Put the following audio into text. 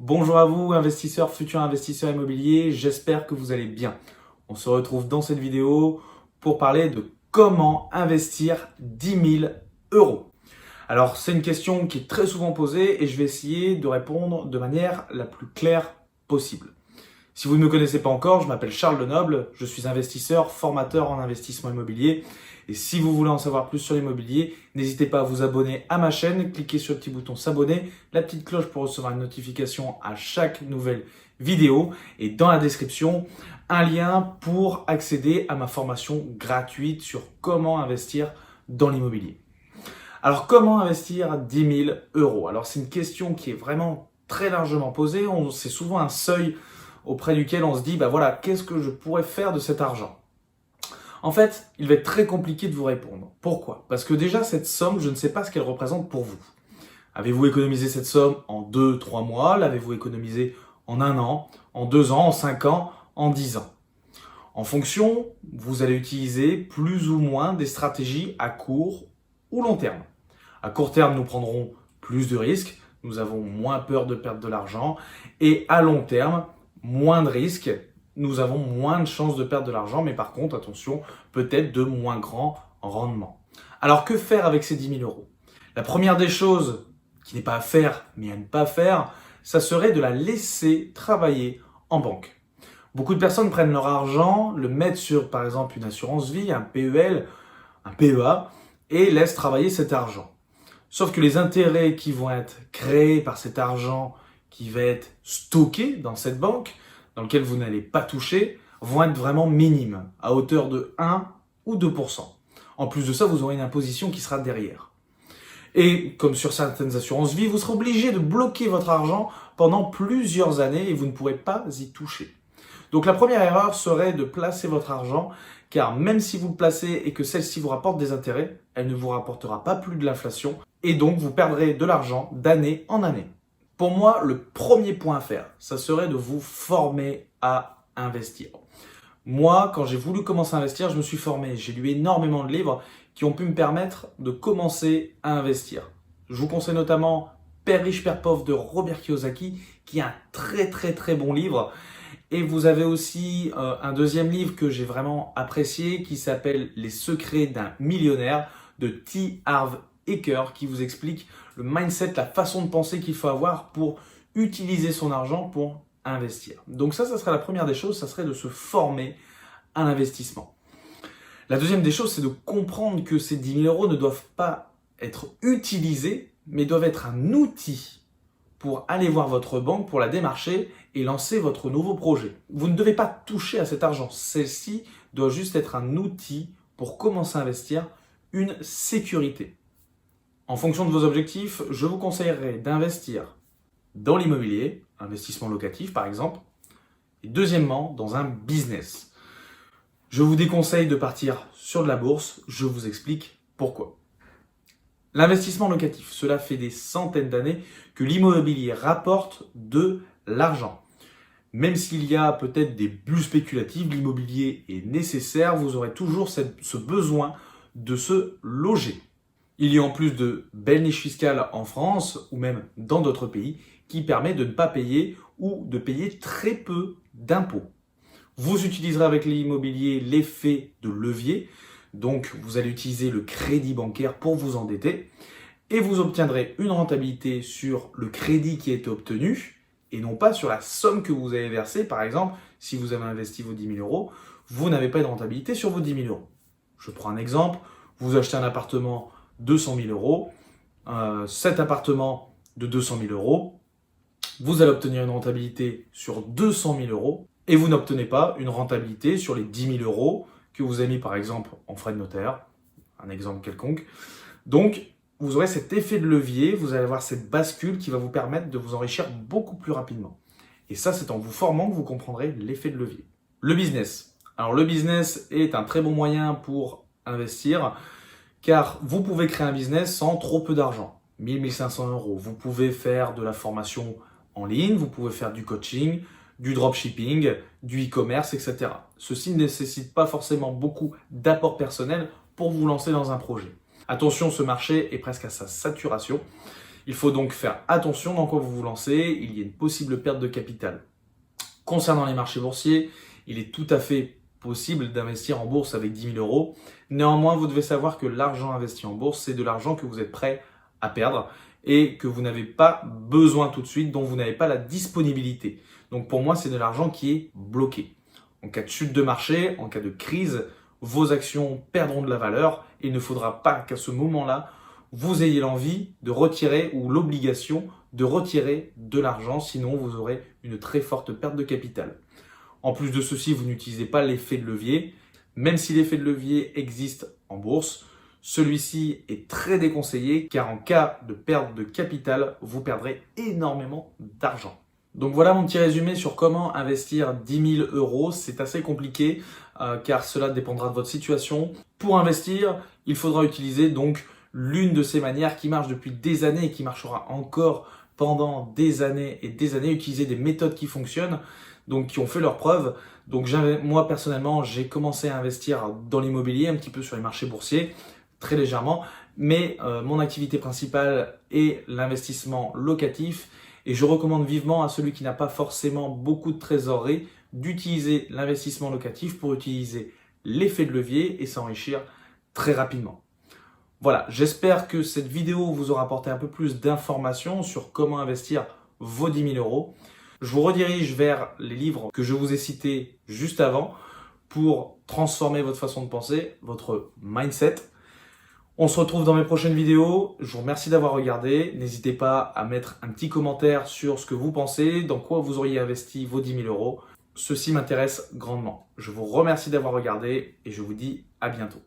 Bonjour à vous, investisseurs, futurs investisseurs immobiliers, j'espère que vous allez bien. On se retrouve dans cette vidéo pour parler de comment investir 10 000 euros. Alors, c'est une question qui est très souvent posée et je vais essayer de répondre de manière la plus claire possible. Si vous ne me connaissez pas encore, je m'appelle Charles Lenoble, je suis investisseur, formateur en investissement immobilier. Et si vous voulez en savoir plus sur l'immobilier, n'hésitez pas à vous abonner à ma chaîne, cliquez sur le petit bouton s'abonner, la petite cloche pour recevoir une notification à chaque nouvelle vidéo et dans la description, un lien pour accéder à ma formation gratuite sur comment investir dans l'immobilier. Alors, comment investir 10 000 euros? Alors, c'est une question qui est vraiment très largement posée. C'est souvent un seuil auprès duquel on se dit, bah voilà, qu'est-ce que je pourrais faire de cet argent? En fait, il va être très compliqué de vous répondre. Pourquoi? Parce que déjà, cette somme, je ne sais pas ce qu'elle représente pour vous. Avez-vous économisé cette somme en 2, 3 mois? L'avez-vous économisé en 1 an, en 2 ans, en 5 ans, en 10 ans? En fonction, vous allez utiliser plus ou moins des stratégies à court ou long terme. À court terme, nous prendrons plus de risques, nous avons moins peur de perdre de l'argent, et à long terme, moins de risques, nous avons moins de chances de perdre de l'argent, mais par contre, attention, peut-être de moins grands rendements. Alors que faire avec ces 10 000 euros? La première des choses qui n'est pas à faire, mais à ne pas faire, ça serait de la laisser travailler en banque. Beaucoup de personnes prennent leur argent, le mettent sur par exemple une assurance vie, un PEL, un PEA, et laissent travailler cet argent. Sauf que les intérêts qui vont être créés par cet argent qui va être stocké dans cette banque, dans lequel vous n'allez pas toucher, vont être vraiment minimes, à hauteur de 1 ou 2%. En plus de ça, vous aurez une imposition qui sera derrière. Et comme sur certaines assurances vie, vous serez obligé de bloquer votre argent pendant plusieurs années et vous ne pourrez pas y toucher. Donc la première erreur serait de placer votre argent, car même si vous le placez et que celle-ci vous rapporte des intérêts, elle ne vous rapportera pas plus de l'inflation et donc vous perdrez de l'argent d'année en année. Pour moi, le premier point à faire, ça serait de vous former à investir. Moi, quand j'ai voulu commencer à investir, je me suis formé. J'ai lu énormément de livres qui ont pu me permettre de commencer à investir. Je vous conseille notamment Père riche, Père pauvre de Robert Kiyosaki, qui est un très bon livre. Et vous avez aussi un deuxième livre que j'ai vraiment apprécié qui s'appelle Les secrets d'un millionnaire de T. Harv Eker qui vous explique le mindset, la façon de penser qu'il faut avoir pour utiliser son argent pour investir. Donc ça serait la première des choses, ça serait de se former à l'investissement. La deuxième des choses, c'est de comprendre que ces 10 000 euros ne doivent pas être utilisés, mais doivent être un outil pour aller voir votre banque, pour la démarcher et lancer votre nouveau projet. Vous ne devez pas toucher à cet argent. Celle-ci doit juste être un outil pour commencer à investir, une sécurité. En fonction de vos objectifs, je vous conseillerais d'investir dans l'immobilier, investissement locatif par exemple, et deuxièmement, dans un business. Je vous déconseille de partir sur de la bourse, je vous explique pourquoi. L'investissement locatif, cela fait des centaines d'années que l'immobilier rapporte de l'argent. Même s'il y a peut-être des bulles spéculatives, l'immobilier est nécessaire, vous aurez toujours ce besoin de se loger. Il y a en plus de belles niches fiscales en France ou même dans d'autres pays qui permettent de ne pas payer ou de payer très peu d'impôts. Vous utiliserez avec l'immobilier l'effet de levier, donc vous allez utiliser le crédit bancaire pour vous endetter et vous obtiendrez une rentabilité sur le crédit qui a été obtenu et non pas sur la somme que vous avez versée. Par exemple, si vous avez investi vos 10 000 euros, vous n'avez pas de rentabilité sur vos 10 000 euros. Je prends un exemple, vous achetez un appartement 200 000 euros, cet appartement de 200 000 euros, vous allez obtenir une rentabilité sur 200 000 euros et vous n'obtenez pas une rentabilité sur les 10 000 euros que vous avez mis par exemple en frais de notaire, un exemple quelconque. Donc, vous aurez cet effet de levier, vous allez avoir cette bascule qui va vous permettre de vous enrichir beaucoup plus rapidement. Et ça, c'est en vous formant que vous comprendrez l'effet de levier. Le business. Alors, le business est un très bon moyen pour investir car vous pouvez créer un business sans trop peu d'argent, 1000, 1500 euros. Vous pouvez faire de la formation en ligne, vous pouvez faire du coaching, du dropshipping, du e-commerce, etc. Ceci ne nécessite pas forcément beaucoup d'apport personnel pour vous lancer dans un projet. Attention, ce marché est presque à sa saturation. Il faut donc faire attention dans quoi vous vous lancez, il y a une possible perte de capital. Concernant les marchés boursiers, il est tout à fait possible d'investir en bourse avec 10 000 euros. Néanmoins, vous devez savoir que l'argent investi en bourse, c'est de l'argent que vous êtes prêt à perdre et que vous n'avez pas besoin tout de suite, dont vous n'avez pas la disponibilité. Donc pour moi, c'est de l'argent qui est bloqué. En cas de chute de marché, en cas de crise, vos actions perdront de la valeur et il ne faudra pas qu'à ce moment-là, vous ayez l'envie de retirer ou l'obligation de retirer de l'argent, sinon vous aurez une très forte perte de capital. En plus de ceci, vous n'utilisez pas l'effet de levier. Même si l'effet de levier existe en bourse, celui-ci est très déconseillé car en cas de perte de capital, vous perdrez énormément d'argent. Donc voilà mon petit résumé sur comment investir 10 000 euros. C'est assez compliqué car cela dépendra de votre situation. Pour investir, il faudra utiliser donc l'une de ces manières qui marche depuis des années et qui marchera encore pendant des années et des années. Utiliser des méthodes qui fonctionnent, donc qui ont fait leurs preuves. Donc moi personnellement, j'ai commencé à investir dans l'immobilier, un petit peu sur les marchés boursiers, très légèrement, mais mon activité principale est l'investissement locatif et je recommande vivement à celui qui n'a pas forcément beaucoup de trésorerie d'utiliser l'investissement locatif pour utiliser l'effet de levier et s'enrichir très rapidement. Voilà, j'espère que cette vidéo vous aura apporté un peu plus d'informations sur comment investir vos 10 000 euros. Je vous redirige vers les livres que je vous ai cités juste avant pour transformer votre façon de penser, votre mindset. On se retrouve dans mes prochaines vidéos. Je vous remercie d'avoir regardé. N'hésitez pas à mettre un petit commentaire sur ce que vous pensez, dans quoi vous auriez investi vos 10 000 euros. Ceci m'intéresse grandement. Je vous remercie d'avoir regardé et je vous dis à bientôt.